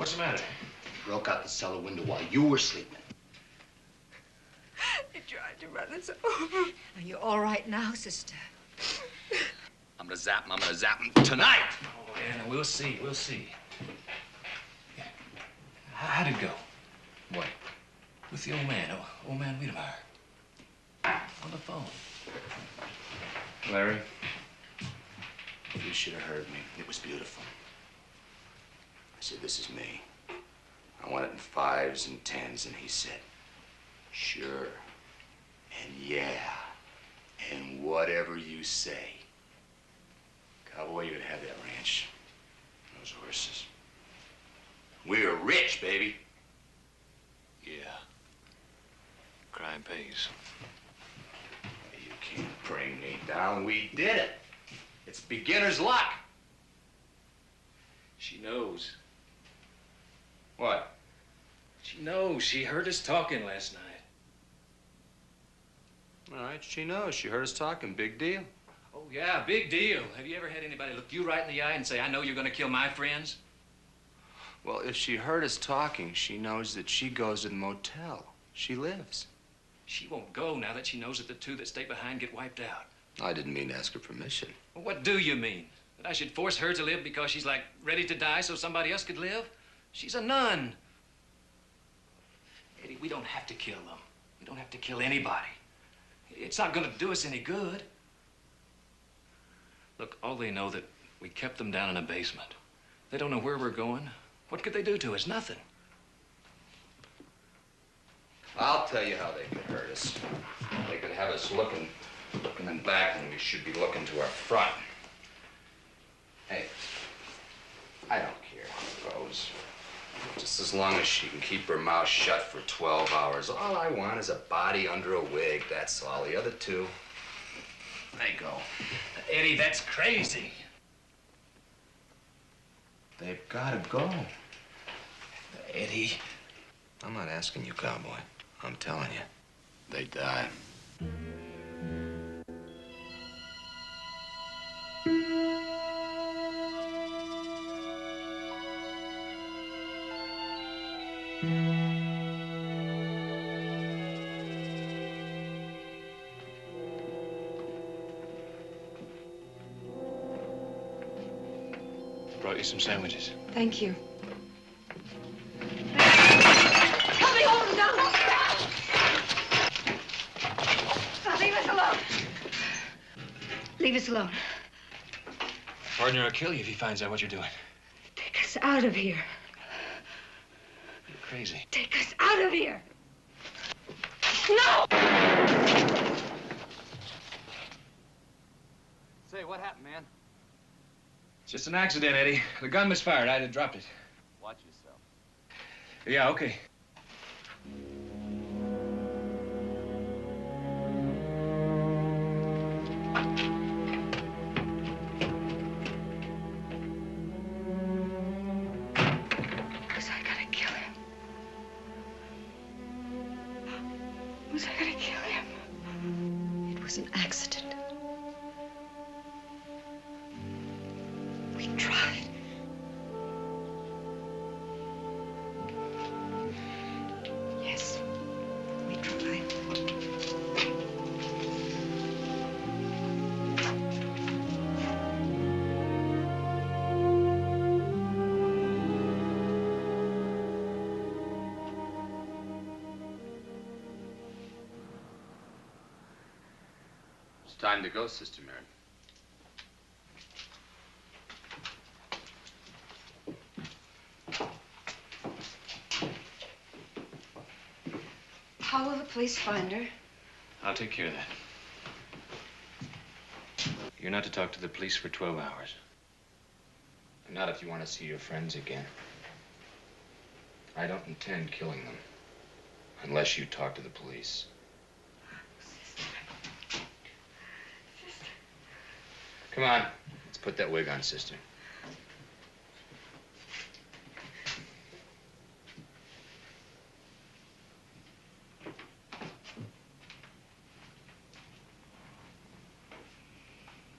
Speaker 5: What's the matter?
Speaker 1: Broke out the cellar window while you were sleeping.
Speaker 3: He tried to run us over.
Speaker 4: Are you all right now, sister?
Speaker 1: I'm gonna zap him. I'm gonna zap him tonight.
Speaker 5: Oh, Anna, we'll see. We'll see. Yeah. How'd it go?
Speaker 1: What?
Speaker 5: With the old man, old man Wiedemeyer. On the phone.
Speaker 1: Larry, you should have heard me. It was beautiful. I said, this is me. I want it in 5s and 10s, and he said, sure, and yeah, and whatever you say. Cowboy, you could have that ranch, those horses. We're rich, baby.
Speaker 5: Yeah. Crime pays.
Speaker 1: You can't bring me down. We did it. It's beginner's luck.
Speaker 5: She knows.
Speaker 1: What?
Speaker 5: She knows. She heard us talking last night.
Speaker 1: All right, she knows. She heard us talking. Big deal.
Speaker 5: Oh, yeah, big deal. Have you ever had anybody look you right in the eye and say, I know you're going to kill my friends?
Speaker 1: Well, if she heard us talking, she knows that she goes to the motel. She lives.
Speaker 5: She won't go now that she knows that the two that stay behind get wiped out.
Speaker 1: I didn't mean to ask her permission.
Speaker 5: Well, what do you mean? That I should force her to live because she's, like, ready to die so somebody else could live? She's a nun. Eddie, we don't have to kill them. We don't have to kill anybody. It's not going to do us any good. Look, all they know that we kept them down in a basement. They don't know where we're going. What could they do to us? Nothing.
Speaker 1: I'll tell you how they could hurt us. They could have us looking in back, and we should be looking to our front. Hey, I don't care how it goes. Just as long as she can keep her mouth shut for 12 hours. All I want is a body under a wig, that's all. The other two, they go.
Speaker 5: Eddie, that's crazy.
Speaker 1: They've gotta go.
Speaker 5: Eddie.
Speaker 1: I'm not asking you, cowboy. I'm telling you, they die.
Speaker 5: Brought you some sandwiches.
Speaker 3: Thank you. Help me hold him down! Now, leave us alone. Leave us alone.
Speaker 5: Partner will kill you if he finds out what you're doing.
Speaker 3: Take us out of here.
Speaker 5: You're crazy.
Speaker 3: Take us out of here. No!
Speaker 7: Say, what happened, man?
Speaker 5: It's just an accident, Eddie. The gun misfired. I'd have dropped it.
Speaker 7: Watch yourself.
Speaker 5: Yeah, okay.
Speaker 3: Was I gonna kill him? Was I gonna kill him? It was an accident. We tried. Yes, we tried.
Speaker 1: It's time to go, Sister Mary.
Speaker 3: How will the police find her?
Speaker 5: I'll take care of that. You're not to talk to the police for 12 hours.
Speaker 1: Not if you want to see your friends again. I don't intend killing them. Unless you talk to the police. Come on. Let's put that wig on, sister.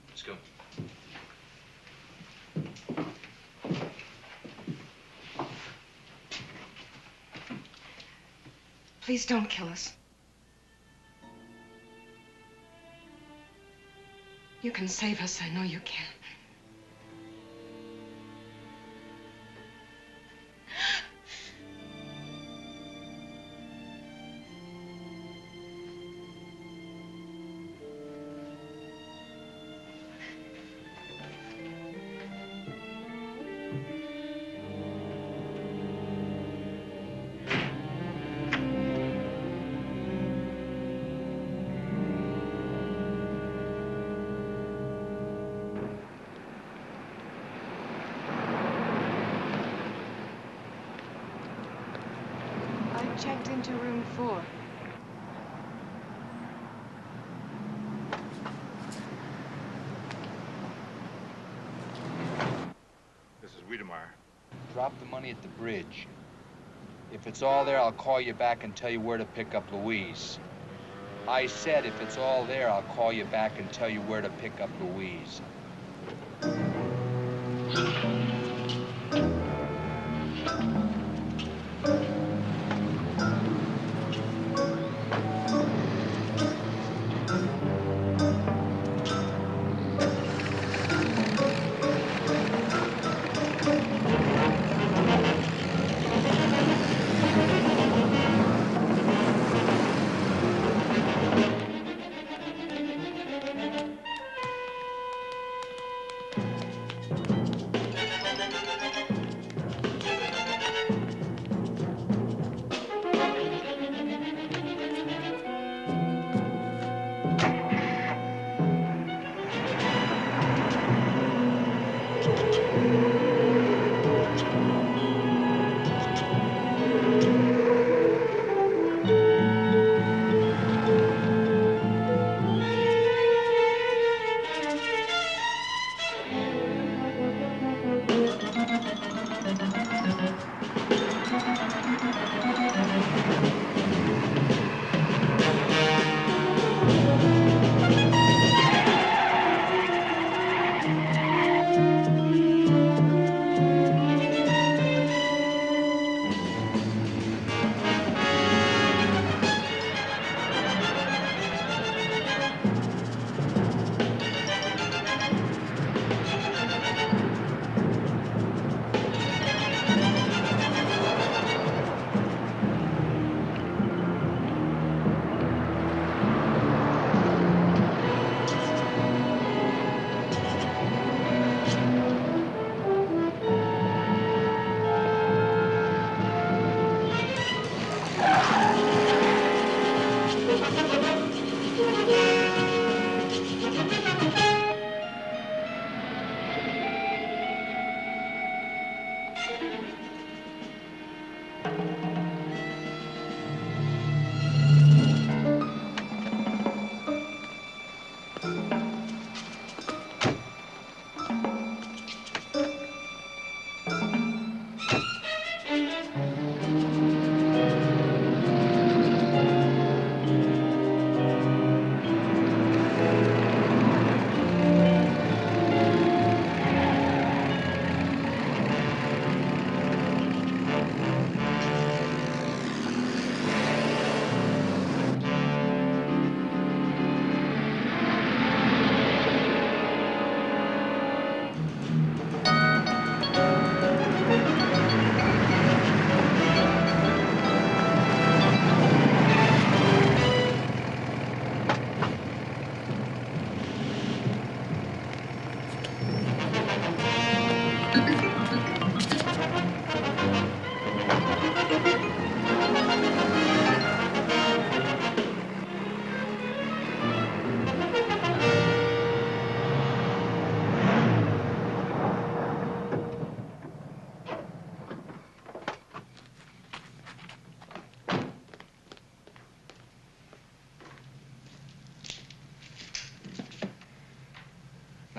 Speaker 5: Let's go.
Speaker 3: Please don't kill us. You can save us. I know you can.
Speaker 2: I checked into room 4.
Speaker 9: This is Wiedemeyer.
Speaker 10: Drop the money at the bridge. If it's all there, I'll call you back and tell you where to pick up Louise. I said if it's all there, I'll call you back and tell you where to pick up Louise.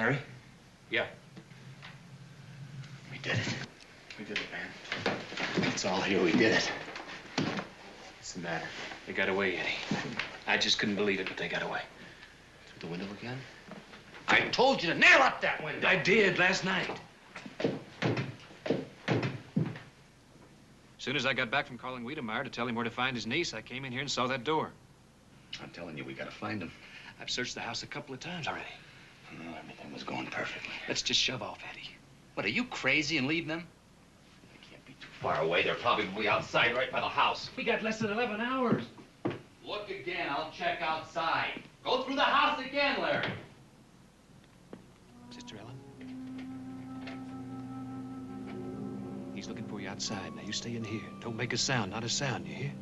Speaker 1: Larry?
Speaker 7: Yeah.
Speaker 1: We did it. We did it, man. It's all here. We did it.
Speaker 7: What's the matter? They got away, Eddie. I just couldn't believe it, but they got away.
Speaker 1: Through the window again? I told you to nail up that window.
Speaker 7: I did last night. As soon as I got back from calling Wiedemeyer to tell him where to find his niece, I came in here and saw that door.
Speaker 1: I'm telling you, we gotta find him.
Speaker 7: I've searched the house a couple of times already.
Speaker 1: No, everything was going perfectly.
Speaker 7: Let's just shove off, Eddie.
Speaker 1: What, are you crazy and leave them? They can't be too far away. They're probably outside right by the house.
Speaker 7: We got less than 11 hours.
Speaker 1: Look again. I'll check outside. Go through the house again, Larry.
Speaker 7: Sister Ellen? He's looking for you outside. Now, you stay in here. Don't make a sound. Not a sound, you hear?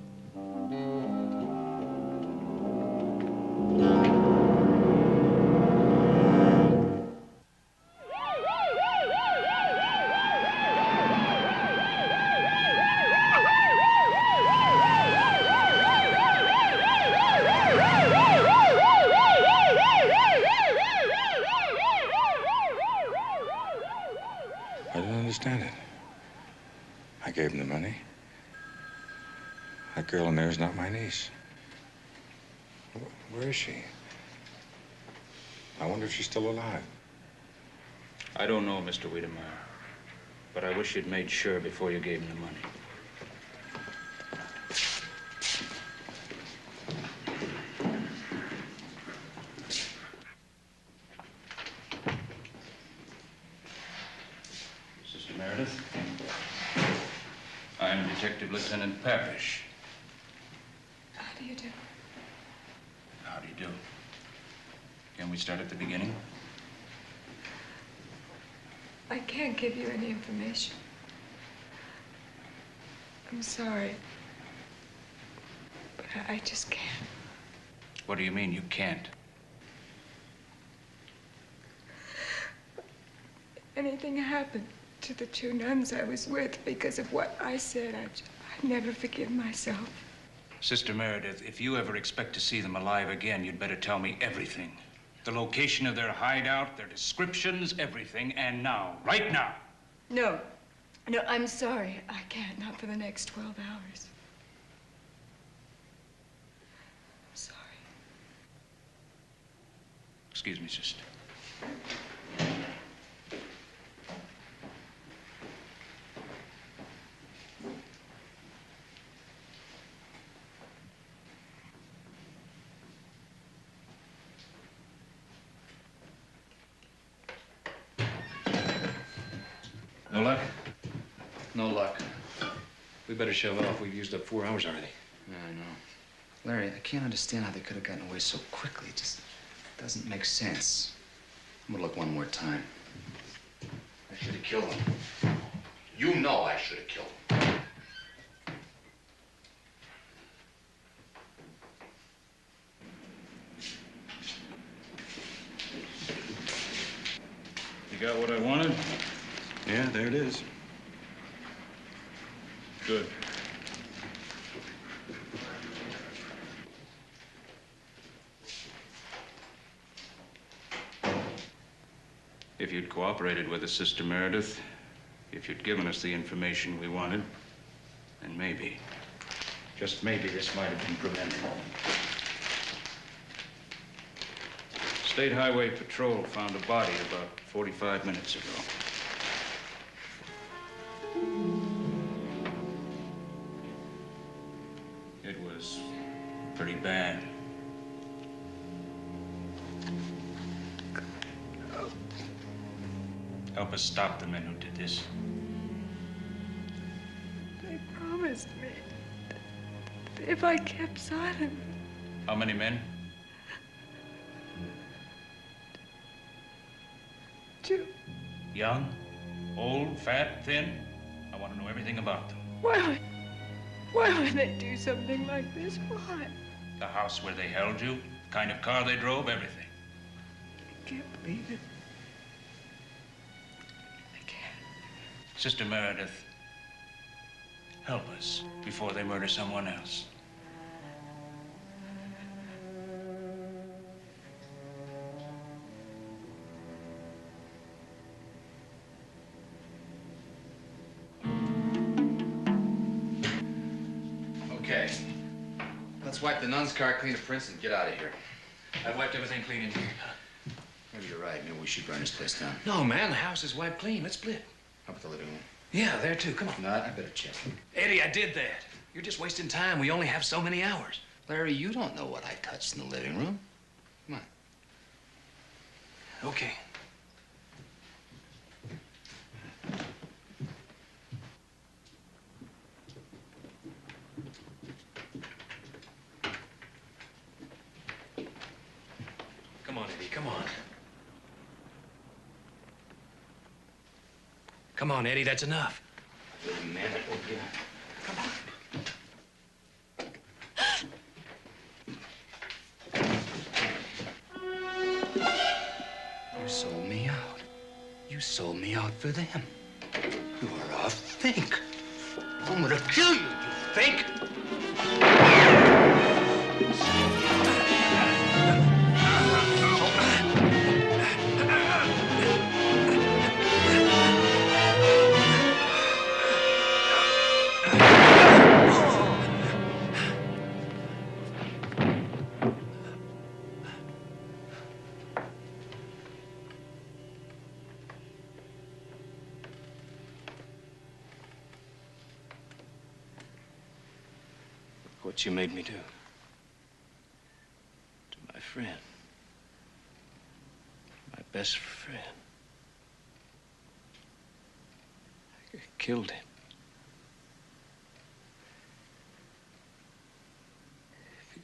Speaker 9: I didn't understand it. I gave him the money. That girl in there is not my niece. Where is she? I wonder if she's still alive.
Speaker 5: I don't know, Mr. Wiedemeyer, but I wish you'd made sure before you gave him the money. Sister Meredith, I'm Detective Lieutenant Parrish.
Speaker 4: How do you do?
Speaker 5: How do you do? Can we start at the beginning?
Speaker 4: I can't give you any information. I'm sorry. But I just can't.
Speaker 5: What do you mean you can't?
Speaker 4: Anything happened to the two nuns I was with because of what I said, I'd never forgive myself.
Speaker 5: Sister Meredith, if you ever expect to see them alive again, you'd better tell me everything. The location of their hideout, their descriptions, everything, and now, right now.
Speaker 4: No, I'm sorry. I can't, not for the next 12 hours. I'm sorry.
Speaker 5: Excuse me, sister. No luck?
Speaker 1: No luck.
Speaker 5: We better shove off. We've used up 4 hours already.
Speaker 1: Yeah, I know. Larry, I can't understand how they could have gotten away so quickly. It just doesn't make sense. I'm gonna look one more time. I should have killed him. You know I should have killed him.
Speaker 5: You got what I wanted?
Speaker 9: Yeah, there it is.
Speaker 5: Good. If you'd cooperated with us, Sister Meredith, if you'd given us the information we wanted, then maybe, just maybe, this might have been prevented. State Highway Patrol found a body about 45 minutes ago. It was pretty bad. Help us stop the men who did this.
Speaker 4: They promised me that if I kept silent.
Speaker 5: How many men?
Speaker 4: 2.
Speaker 5: Young, old, fat, thin? I want to know everything about them.
Speaker 4: Why would they do something like this? Why?
Speaker 5: The house where they held you, the kind of car they drove, everything.
Speaker 4: I can't believe it. I can't.
Speaker 5: Sister Meredith, help us before they murder someone else.
Speaker 1: Okay. Let's wipe the nun's car, clean the prints, and get out of here.
Speaker 7: I've wiped everything clean in here.
Speaker 1: Maybe you're right. Maybe we should burn this place down.
Speaker 7: No, man, the house is wiped clean. Let's split.
Speaker 1: How about the living room?
Speaker 5: Yeah, there too. Come on.
Speaker 6: No, I better check.
Speaker 5: Eddie, I did that. You're just wasting time. We only have so many hours.
Speaker 6: Larry, you don't know what I touched in the living room. Come on.
Speaker 5: Okay. Come on, Eddie, come on. Come on, Eddie, that's enough.
Speaker 6: Wait a minute, will you?
Speaker 5: Come on.
Speaker 6: You sold me out. You sold me out for them. You're a fink. I'm gonna kill you, you fink.
Speaker 5: What you made me do. To my friend. My best friend. I killed him. If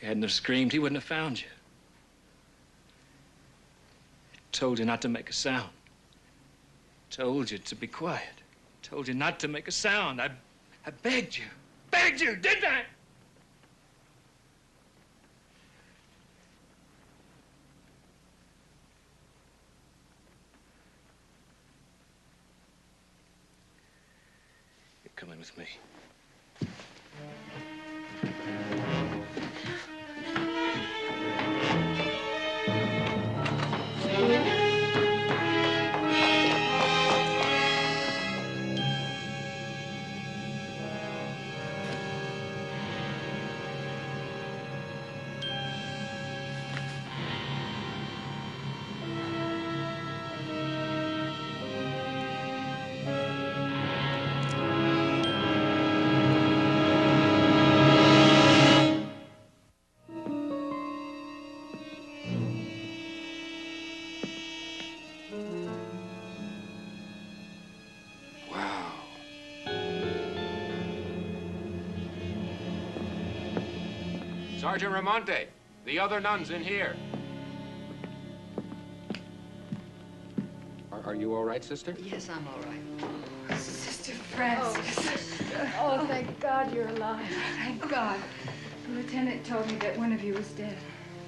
Speaker 5: you hadn't have screamed, he wouldn't have found you. I told you not to make a sound. Told you to be quiet. Told you not to make a sound. I begged you. Begged you, didn't I? You're coming with me.
Speaker 11: Sergeant Ramonte, the other nun's in here. Are you all right, sister?
Speaker 4: Yes, I'm all right.
Speaker 2: Sister Francis. Oh, thank God you're alive. Thank God. The lieutenant told me that one of you was dead.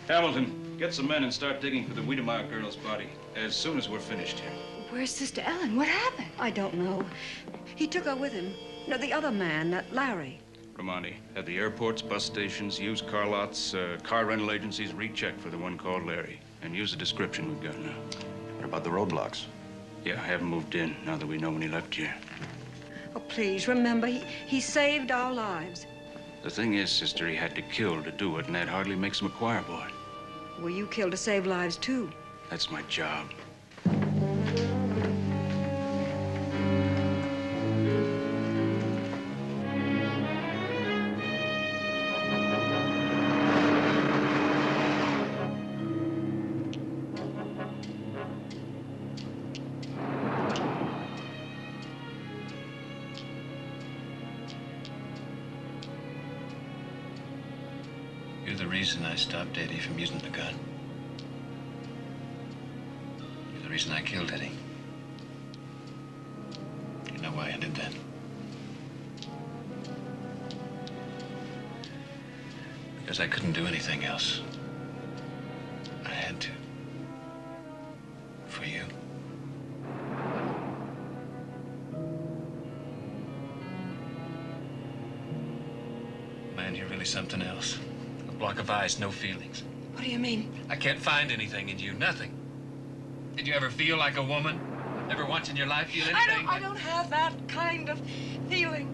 Speaker 9: Hamilton, get some men and start digging for the Wiedemeyer girl's body as soon as we're finished here.
Speaker 2: Where's Sister Ellen? What happened?
Speaker 3: I don't know. He took her with him. No, the other man, that Larry.
Speaker 9: Romani, at the airports, bus stations, used car lots, car rental agencies, recheck for the one called Larry. And use the description we've got now.
Speaker 12: What about the roadblocks?
Speaker 9: Yeah, I haven't moved in now that we know when he left here.
Speaker 3: Oh, please, remember, he saved our lives.
Speaker 9: The thing is, sister, he had to kill to do it, and that hardly makes him a choir boy.
Speaker 3: Well, you killed to save lives, too.
Speaker 9: That's my job.
Speaker 5: You're the reason I stopped Eddie from using the gun. You're the reason I killed Eddie. You know why I did that? Because I couldn't do anything else. I had to. For you. Man, you're really something else. A block of ice, no feelings.
Speaker 3: What do you mean?
Speaker 5: I can't find anything in you, nothing. Did you ever feel like a woman? Never once in your life feel anything?
Speaker 3: I don't have that kind of feeling.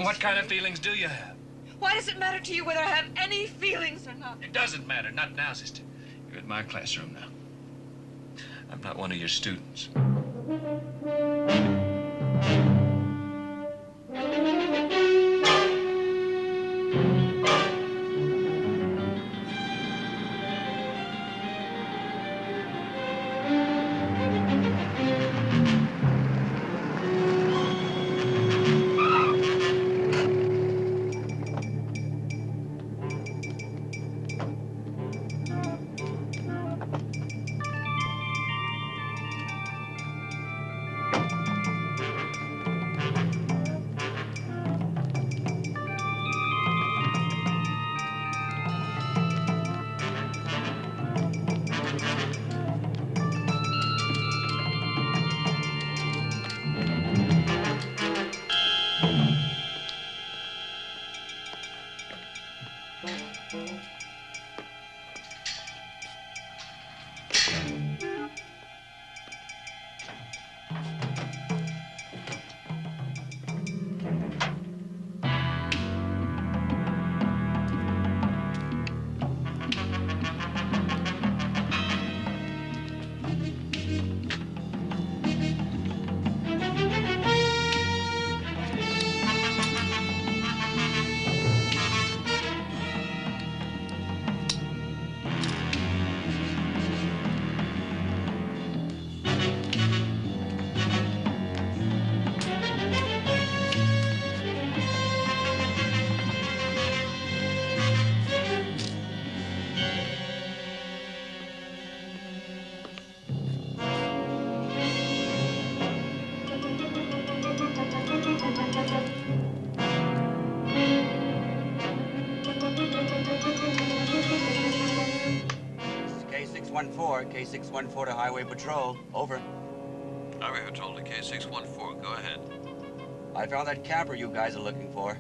Speaker 5: What kind of feelings do you have?
Speaker 3: Why does it matter to you whether I have any feelings or not?
Speaker 5: It doesn't matter, not now, sister. You're in my classroom now. I'm not one of your students.
Speaker 12: K614 to Highway Patrol. Over.
Speaker 13: Highway Patrol to K614. Go ahead.
Speaker 12: I found that camper you guys are looking for.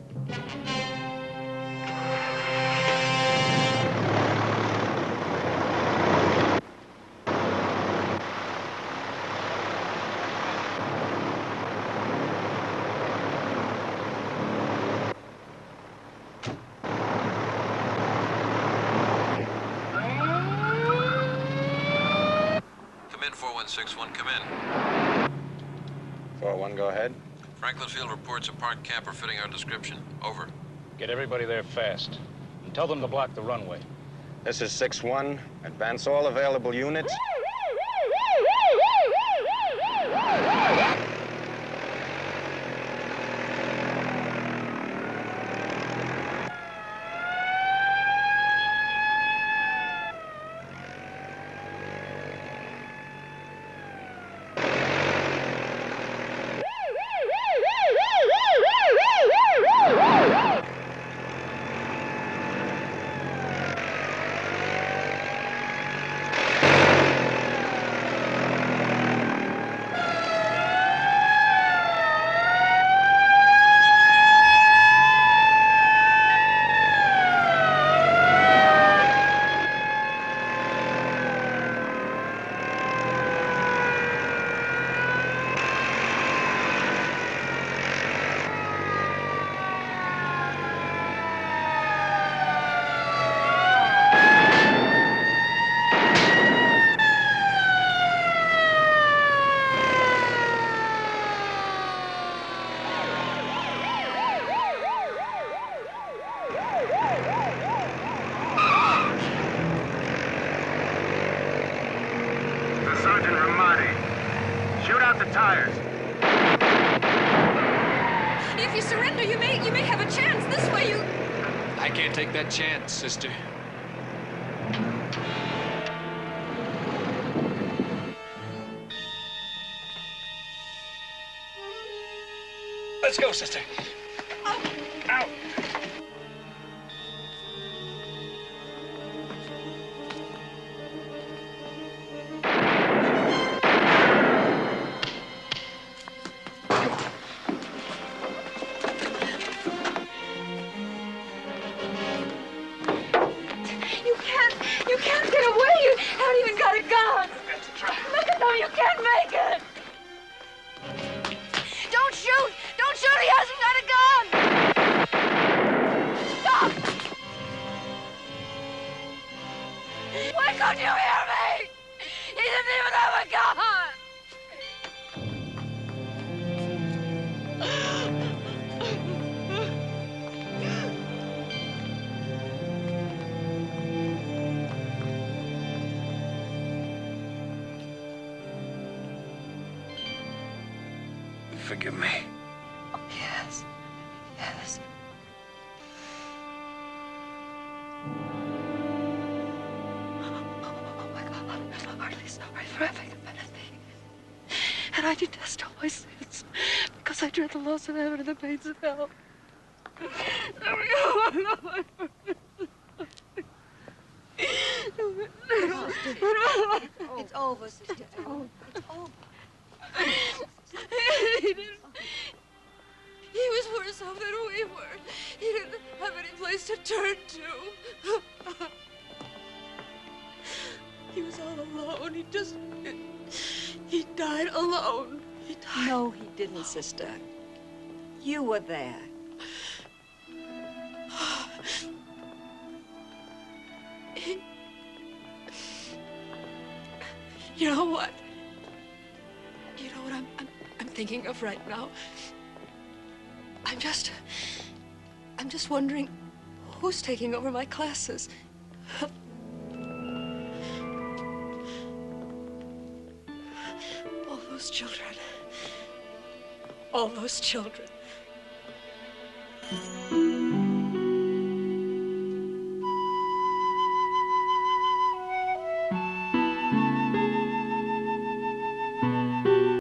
Speaker 13: Come in, 4161. Come in.
Speaker 6: 401, go ahead.
Speaker 13: Franklin Field reports a parked camper fitting our description. Over.
Speaker 9: Get everybody there fast. And tell them to block the runway.
Speaker 6: This is 6-1. Advance all available units.
Speaker 11: Sergeant Ramadi. Shoot out the tires.
Speaker 3: If you surrender, you may have a chance. This way you...
Speaker 10: I can't take that chance, sister. Let's go, sister. Out.
Speaker 3: You can't get away. You haven't even got a gun.
Speaker 10: That's a try.
Speaker 3: No, you can't make it. Don't shoot. Don't shoot. He hasn't got a gun. Stop. Why couldn't you hear me? He didn't even have a gun.
Speaker 5: Forgive me.
Speaker 3: Oh, yes. Yes. Oh, my God. I'm hardly sorry for having offended thee. And I detest all my sins because I dread the loss of heaven and the pains of hell.
Speaker 4: It's over, sister. It's over. It's over.
Speaker 3: He was worse himself that we were. He didn't have any place to turn to. He was all alone. He died alone. He died.
Speaker 4: No, he didn't, sister. You were there.
Speaker 3: You know what? You know what I'm thinking of right now? I'm just wondering who's taking over my classes. All those children. All those children.